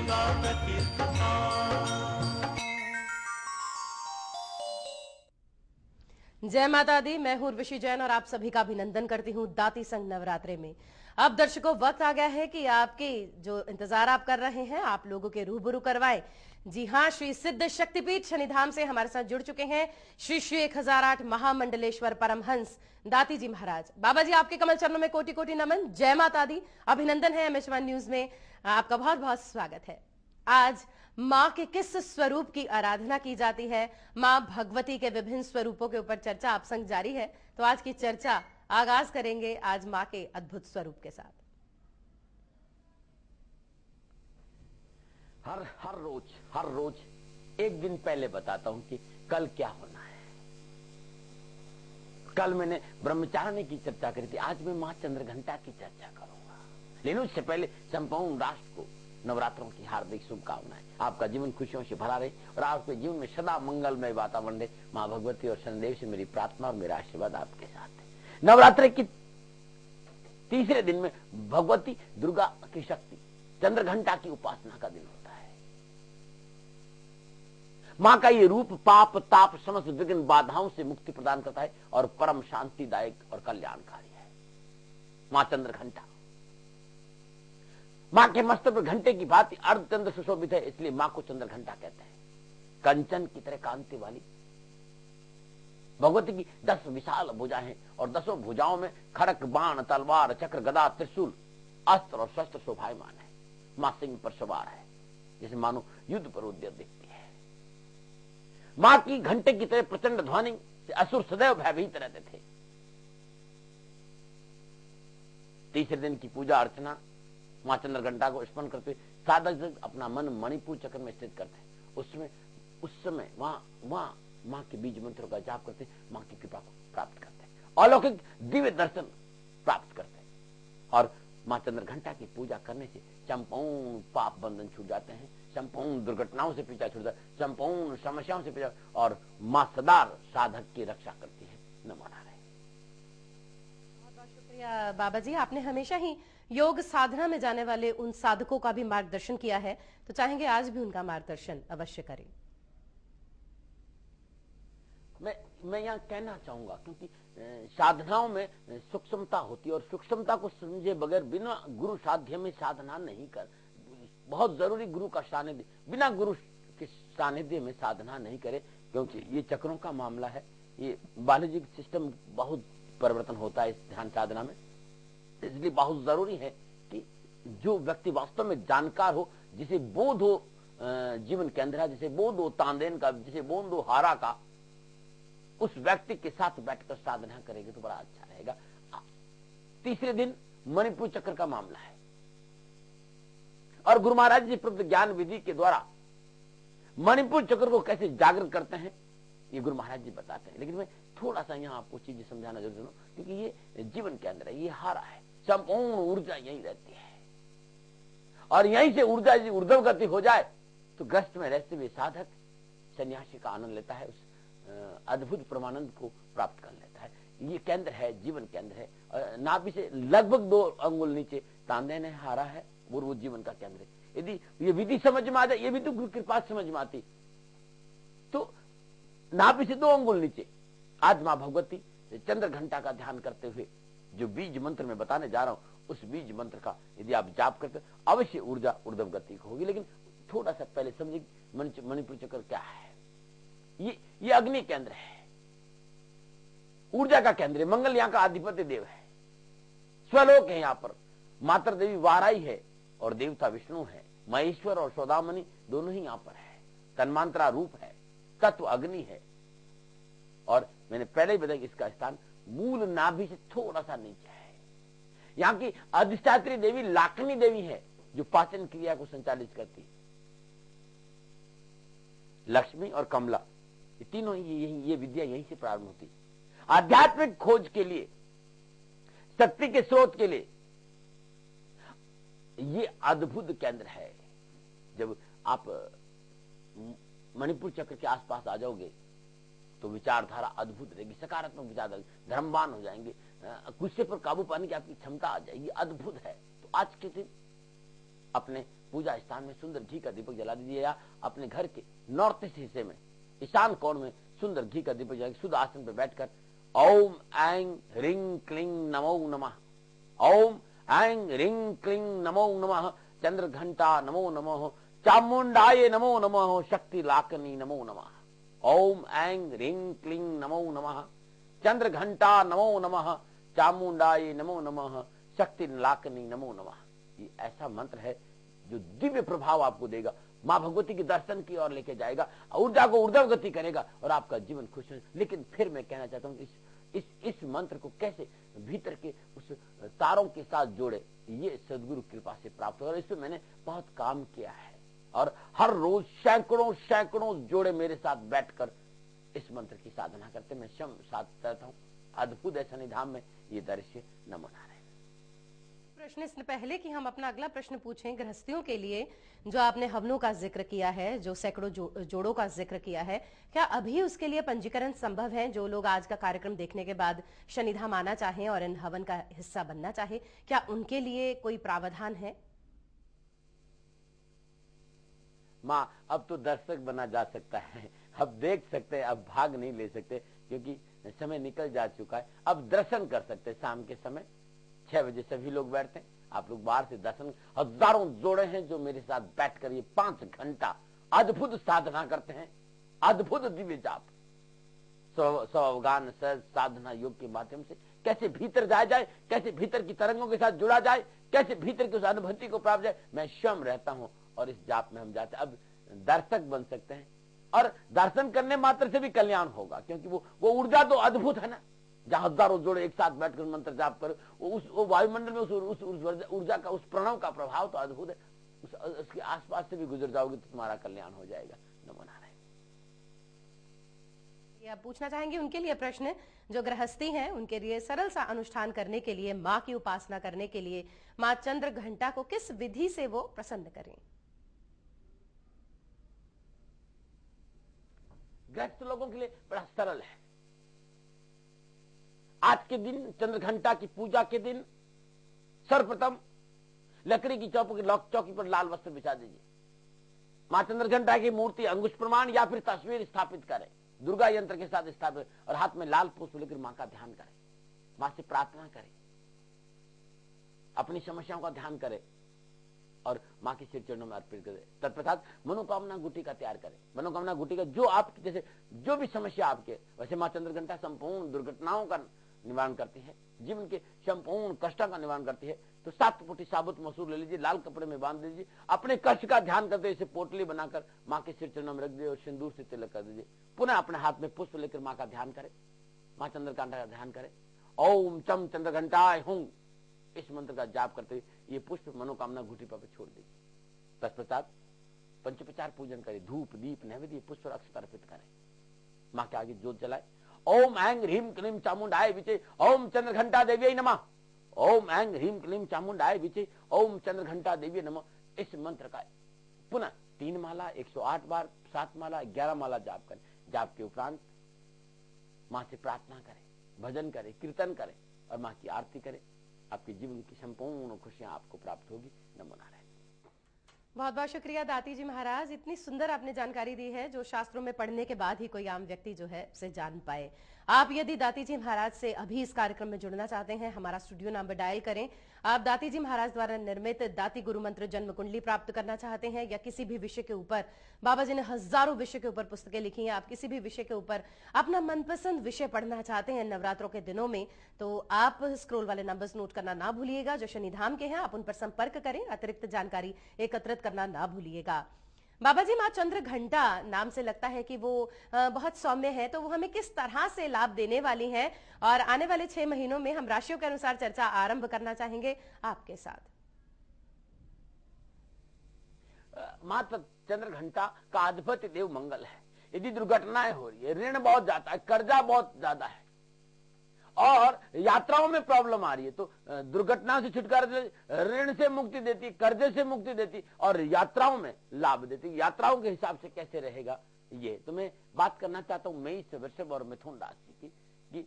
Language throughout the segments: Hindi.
करूंगा मैं कीर्तन। जय माता दी। मैं हूं उर्वशी जैन और आप सभी का अभिनंदन करती हूं दाती संघ नवरात्रे में। अब दर्शकों वक्त आ गया है कि आपकी जो इंतजार आप कर रहे हैं आप लोगों के रूबरू करवाएं। जी हां, श्री सिद्ध शक्तिपीठ शनिधाम से हमारे साथ जुड़ चुके हैं श्री श्री 1008 महामंडलेश्वर परमहंस दाती जी महाराज। बाबा जी आपके कमल चरणों में कोटि कोटि नमन। जय माता दी। अभिनंदन है MH1 न्यूज में आपका बहुत बहुत स्वागत है। आज मां के किस स्वरूप की आराधना की जाती है, मां भगवती के विभिन्न स्वरूपों के ऊपर चर्चा आप संग जारी है। तो आज की चर्चा आगाज करेंगे आज मां के अद्भुत स्वरूप के साथ। हर रोज एक दिन पहले बताता हूं कि कल क्या होना है। कल मैंने ब्रह्मचारिणी की चर्चा करी थी, आज मैं मां चंद्रघंटा की चर्चा करूंगा। लेकिन उससे पहले संपूर्ण राष्ट्र को नवरात्रों की हार्दिक शुभकामनाएं। आपका जीवन खुशियों से भरा रहे और आपके जीवन में सदा मंगलमय वातावरण रहे। मां भगवती और शनिदेव से मेरी प्रार्थना और मेरा आशीर्वाद आपके साथ है। नवरात्रि की तीसरे दिन में भगवती दुर्गा की शक्ति चंद्रघंटा की उपासना का दिन होता है। मां का ये रूप पाप ताप समस्त विघ्न बाधाओं से मुक्ति प्रदान करता है और परम शांतिदायक और कल्याणकारी है। मां चंद्रघंटा मां के मस्तक पर घंटे की भांति अर्धचंद्र सुशोभित है, इसलिए मां को चंद्रघंटा कहते हैं। कंचन की तरह कांति वाली भगवती की 10 विशाल भुजाएं हैं और 10 भुजाओं में खड़क बाण तलवार चक्र गदा त्रिशूल अस्त्र और शस्त्र शोभायमान है। मां सिंह पर सवार है, जैसे मानो युद्ध पर उद्यत दिखती है। मां की घंटे की तरह प्रचंड ध्वनि से असुर सदैव भयभीत रहते थे। तीसरे दिन की पूजा अर्चना मां चंद्रघंटा को स्मरण करते साधक अपना मन मणिपुर चक्र में स्थित करते हैं। उस समय मां के बीज मंत्रों का जाप करते, मां की कृपा को प्राप्त करते हैं, अलौकिक दिव्य दर्शन प्राप्त करते हैं। और मां चंद्रघंटा की पूजा करने से संपूर्ण पाप बंधन छूट जाते हैं, संपूर्ण दुर्घटनाओं से पीछा छूटता है, संपूर्ण समस्याओं से पीछा, और मां सदा साधक की रक्षा करती है। नमो नारायण। बहुत बहुत शुक्रिया बाबा जी। आपने हमेशा ही योग साधना में जाने वाले उन साधकों का भी मार्गदर्शन किया है, तो चाहेंगे आज भी उनका मार्गदर्शन अवश्य करें। मैं यहाँ कहना चाहूंगा, क्योंकि साधनाओं में सूक्ष्मता होती है और सूक्ष्मता को समझे बगैर बिना गुरु साध्य में साधना नहीं कर। बहुत जरूरी गुरु का सानिध्य, बिना गुरु के सानिध्य में साधना नहीं करे, क्योंकि ये चक्रों का मामला है। ये बायोलॉजिक सिस्टम बहुत परिवर्तन होता है इस ध्यान साधना में, इसलिए बहुत जरूरी है कि जो व्यक्ति वास्तव में जानकार हो, जिसे बोध हो जीवन के अंदर, जिसे बोध हो तांदेन का, जिसे बोध हो हारा का, उस व्यक्ति के साथ बैठकर साधना करेंगे तो बड़ा अच्छा रहेगा। तीसरे दिन मणिपुर चक्र का मामला है और गुरु महाराज जी प्रभु ज्ञान विधि के द्वारा मणिपुर चक्र को कैसे जागृत करते हैं ये गुरु महाराज जी बताते हैं। लेकिन मैं थोड़ा सा यहाँ आपको चीजें समझाना जरूर हूं, क्योंकि ये जीवन के अंदर है, ये हारा है, संपूर्ण ऊर्जा यही रहती है और यहीं से ऊर्जा यदि ऊर्ध्व गति हो जाए तो ग्रस्त में रहते हुए साधक सन्यासी का आनंद लेता है, उस अद्भुत परमानंद को प्राप्त कर लेता है। ये केंद्र है, जीवन केंद्र है। नाभि से लगभग 2 अंगुल नीचे तांदेन है, हारा है, वो जीवन का केंद्र है। यदि ये विधि समझ में आ जाए, ये भी तो गुरु कृपा समझ में आती, तो नाभि से 2 अंगुल नीचे आज मां भगवती चंद्रघंटा का ध्यान करते हुए जो बीज मंत्र में बताने जा रहा हूं, उस बीज मंत्र का यदि आप जाप करते अवश्य ऊर्जा ऊर्ध्व गति होगी। लेकिन थोड़ा सा पहले समझिए मणिपुर चक्र क्या है। ये अग्नि केंद्र है, ऊर्जा का केंद्र है। मंगल यहाँ का अधिपति देव है, स्वलोक है। यहाँ पर मातर देवी वाराई है और देवता विष्णु है। महेश्वर और सौदामणि दोनों ही यहाँ पर है। तन्मांत्रा रूप है, तत्व अग्नि है। और मैंने पहले ही बताया इसका स्थान मूल नाभि से थोड़ा सा नीचे है। यहाँ की अधिष्ठात्री देवी लाकनी देवी है, जो पाचन क्रिया को संचालित करती है। लक्ष्मी और कमला, ये तीनों ये विद्या यहीं से प्रारंभ होती है। आध्यात्मिक खोज के लिए, शक्ति के स्रोत के लिए ये अद्भुत केंद्र है। जब आप मणिपुर चक्र के आसपास आ जाओगे तो विचारधारा अद्भुत रहेगी, सकारात्मक विचारधारा, धर्मवान हो जाएंगे, गुस्से पर काबू पाने की आपकी क्षमता आ जाएगी, अद्भुत है। तो आज के दिन अपने पूजा स्थान में सुंदर घी का दीपक जला दीजिए, या अपने घर के नॉर्थ ईस्ट हिस्से में ईशान कोण में सुंदर घी का दीपक जला शुद्ध आसन पर बैठकर ओम ऐं ह्रीं क्लीं नमो नमः, ओम ऐं ह्रीं क्लीं नमो नमः, चंद्र घंटा नमो नमः, चामुंडाय नमो नमः, शक्ति लाकनी नमो नमः, ओम ऐं ह्रीं क्लीं नमो नमः, चंद्र घंटा नमो नमः, चामुंडाय नमो नमः, शक्ति लाकनी नमो नमः। ये ऐसा मंत्र है जो दिव्य प्रभाव आपको देगा, मां भगवती के दर्शन की ओर लेके जाएगा, ऊर्जा को ऊर्ध्व गति करेगा और आपका जीवन खुश है। लेकिन फिर मैं कहना चाहता हूं इस मंत्र को कैसे भीतर के उस तारों के साथ जोड़े, ये सदगुरु कृपा से प्राप्त होगा। इस पर मैंने बहुत काम किया है और हर रोज सैकड़ों जोड़े मेरे साथ बैठकर इस मंत्र की साधना करते, मैं स्वयं साथ करता हूं। अद्भुत है शनिधाम में ये दृश्य नमो नारायण। प्रश्न इससे पहले कि हम अपना अगला प्रश्न पूछें, गृहस्थियों के लिए जो आपने हवनों का जिक्र किया है, जो सैकड़ों जोड़ों का जिक्र किया है, क्या अभी उसके लिए पंजीकरण संभव है? जो लोग आज का कार्यक्रम देखने के बाद शनिधाम आना चाहें और इन हवन का हिस्सा बनना चाहे, क्या उनके लिए कोई प्रावधान है? माँ अब तो दर्शक बना जा सकता है, अब देख सकते हैं, अब भाग नहीं ले सकते क्योंकि समय निकल जा चुका है। अब दर्शन कर सकते हैं, शाम के समय 6 बजे सभी लोग बैठते हैं, आप लोग बाहर से दर्शन, हजारों जोड़े हैं जो मेरे साथ बैठकर ये 5 घंटा अद्भुत साधना करते हैं, अद्भुत दिव्य जाप, स्वगान सहज साधना योग के माध्यम से कैसे भीतर जाया जाए, कैसे भीतर की तरंगों के साथ जुड़ा जाए, कैसे भीतर की उस अनुभूति को प्राप्त जाए, मैं स्वयं रहता हूं और इस जाप में हम जाते हैं। अब दर्शक बन सकते हैं और दर्शन करने मात्र से भी कल्याण होगा, क्योंकि वो ऊर्जा तो अद्भुत है ना, जहां हजारों जोड़े एक साथ बैठकर मंत्र जाप कर वो वायुमंडल में उस ऊर्जा का, उस प्रणव का प्रभाव तो अद्भुत है। उसके आसपास से भी गुजर जाओगे तो तुम्हारा कल्याण हो जाएगा। नमो नारायण। आप पूछना चाहेंगे उनके लिए प्रश्न, जो गृहस्थी हैं उनके लिए सरल सा अनुष्ठान करने के लिए, माँ की उपासना करने के लिए माँ चंद्र घंटा को किस विधि से वो प्रसन्न करें? गृहस्थ लोगों के लिए बड़ा सरल है। आज के दिन चंद्र घंटा की पूजा के दिन सर्वप्रथम लकड़ी की चौकी पर लाल वस्त्र बिछा दीजिए, मां चंद्र घंटा की मूर्ति अंगुश प्रमाण या फिर तस्वीर स्थापित करें, दुर्गा यंत्र के साथ स्थापित, और हाथ में लाल पुष्प लेकर मां का ध्यान करें, मां से प्रार्थना करें, अपनी समस्याओं का ध्यान करें और मां के सिर चरणों में अर्पित करें। तत्पश्चात मनोकामना गुटिका तैयार करें। मनोकामना गुटिका जो आप जैसे जो भी समस्या आपके, वैसे मां चंद्र घंटा संपूर्ण दुर्घटनाओं का निवारण करती है, जीवन के संपूर्ण कष्टों का निवारण करती है। तो 7 मुट्ठी साबुत मसूर ले लीजिए, लाल कपड़े में बांध दीजिए, अपने कष्ट का ध्यान करते इसे पोटली बनाकर मां के सिर चरणों में रख दीजिए और सिंदूर से तिलक कर दीजिए। पुनः अपने हाथ में पुष्प लेकर मां का ध्यान करें, मां चंद्र घंटा का ध्यान करें, ओम चम चंद्र घंटाय हुं, इस मंत्र का जाप करते हुए ये पुष्प मनोकामना गुटिका पर छोड़ दीजिए। तत्पश्चात पंचोपचार पूजन करें, धूप दीप नैवेद्य पुष्प और अक्षत अर्पित करें, मां के आगे जोत जलाए। ओम ऐं ह्रीं क्लीं चामुंडाय विचे ओम चंद्र घंटा देवी नमः, ओम ऐं ह्रीं क्लीं चामुंडाय विचे ओम चंद्र घंटा देवी नमः। इस मंत्र का पुनः 3 माला 108 बार, 7 माला 11 माला जाप करें। जाप के उपरांत मां से प्रार्थना करें, भजन करें, कीर्तन करें और मां की आरती करें। आपके जीवन की संपूर्ण खुशियां आपको प्राप्त होगी। नमो नारायण। बहुत बहुत शुक्रिया दाती जी महाराज, इतनी सुंदर आपने जानकारी दी है जो शास्त्रों में पढ़ने के बाद ही कोई आम व्यक्ति जो है उसे जान पाए। आप यदि दाती जी महाराज से अभी इस कार्यक्रम में जुड़ना चाहते हैं, हमारा स्टूडियो नंबर डायल करें। आप दाती जी महाराज द्वारा निर्मित दाती गुरु मंत्र जन्म कुंडली प्राप्त करना चाहते हैं या किसी भी विषय के ऊपर, बाबा जी ने हजारों विषय के ऊपर पुस्तकें लिखी हैं, आप किसी भी विषय के ऊपर अपना मनपसंद विषय पढ़ना चाहते हैं नवरात्रों के दिनों में, तो आप स्क्रोल वाले नंबर्स नोट करना ना भूलिएगा जो शनिधाम के हैं, आप उन पर संपर्क करें, अतिरिक्त जानकारी एकत्रित करना ना भूलिएगा। बाबा जी, मां चंद्र घंटा नाम से लगता है कि वो बहुत सौम्य है, तो वो हमें किस तरह से लाभ देने वाली हैं? और आने वाले 6 महीनों में हम राशियों के अनुसार चर्चा आरंभ करना चाहेंगे आपके साथ। मां चंद्र घंटा का अधिपति देव मंगल है। यदि दुर्घटनाएं हो रही है, ऋण बहुत जाता है, कर्जा बहुत ज्यादा है और यात्राओं में प्रॉब्लम आ रही है, तो दुर्घटना से छुटकारा देती, ऋण से मुक्ति देती, कर्जे से मुक्ति देती और यात्राओं में लाभ देती। यात्राओं के हिसाब से कैसे रहेगा ये तो मैं बात करना चाहता हूं मेष, वृषभ और मिथुन राशि की, कि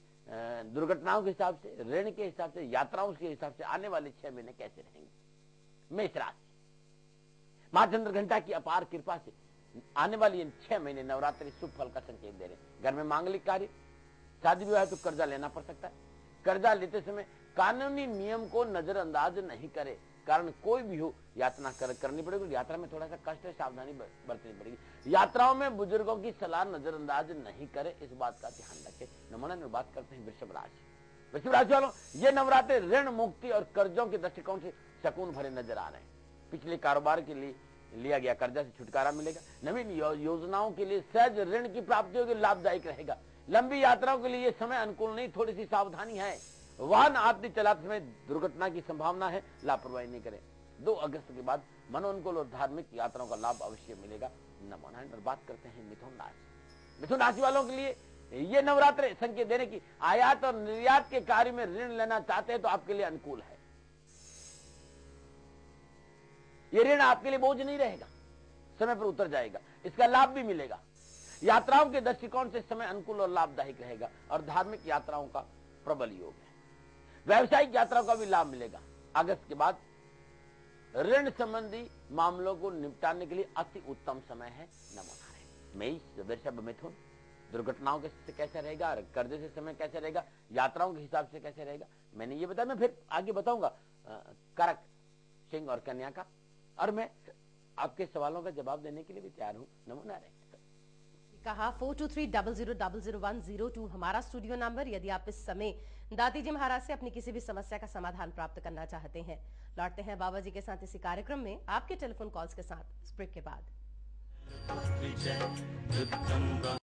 दुर्घटनाओं के हिसाब से, ऋण के हिसाब से, यात्राओं के हिसाब से आने वाले 6 महीने कैसे रहेंगे। मेष राशि, मां चंद्रघंटा की अपार कृपा से आने वाली इन 6 महीने नवरात्रि शुभ फल का संकेत दे रहे हैं। घर में मांगलिक कार्य, शादी विवाह तो कर्जा लेना पड़ सकता है। कर्जा लेते समय कानूनी नियम को नजरअंदाज नहीं करे, कारण कोई भी हो यात्रा करनी पड़ेगी। यात्रा में थोड़ा सा कष्ट है, सावधानी बरतनी पड़ेगी। यात्राओं में बुजुर्गों की सलाह नजरअंदाज नहीं करे, इस बात का ध्यान रखें। नमूना बात करते हैं वृषभ राशि। वृषभ राशि वालों, ये नवरात्रि ऋण मुक्ति और कर्जों के दृष्टिकोण से सकून भरे नजर आ रहे हैं। पिछले कारोबार के लिए लिया गया कर्जा से छुटकारा मिलेगा। नवीन योजनाओं के लिए सहज ऋण की प्राप्ति होगी, लाभदायक रहेगा। लंबी यात्राओं के लिए समय अनुकूल नहीं, थोड़ी सी सावधानी है। वाहन आदि चलाते समय दुर्घटना की संभावना है, लापरवाही नहीं करें। 2 अगस्त के बाद मनोनुकूल और धार्मिक यात्राओं का लाभ अवश्य मिलेगा। नमोनारायण। और बात करते हैं मिथुन राशि। मिथुन राशि वालों के लिए ये नवरात्रि संकेत देने की आयात और निर्यात के कार्य में ऋण लेना चाहते हैं तो आपके लिए अनुकूल है। ये ऋण आपके लिए बोझ नहीं रहेगा, समय पर उतर जाएगा, इसका लाभ भी मिलेगा। यात्राओं के दृष्टिकोण से समय अनुकूल और लाभदायक रहेगा और धार्मिक यात्राओं का प्रबल योग है। व्यावसायिक यात्राओं का भी लाभ मिलेगा। अगस्त के बाद ऋण संबंधी मामलों को निपटाने के लिए अति उत्तम समय है। नमोनारायण। मेष, वृषभ, मिथुन, दुर्घटनाओं के से कैसे रहेगा, कर्जे से समय कैसे रहेगा, यात्राओं के हिसाब से कैसे रहेगा, मैंने ये बताया। मैं फिर आगे बताऊंगा कर्क, सिंह और कन्या का, और मैं आपके सवालों का जवाब देने के लिए भी तैयार हूं। नमोनारायण। कहा 4230000102 हमारा स्टूडियो नंबर। यदि आप इस समय दाती जी महाराज से अपनी किसी भी समस्या का समाधान प्राप्त करना चाहते हैं। लौटते हैं बाबा जी के साथ इसी कार्यक्रम में आपके टेलीफोन कॉल्स के साथ इस ब्रेक के बाद। विजय दुर्गम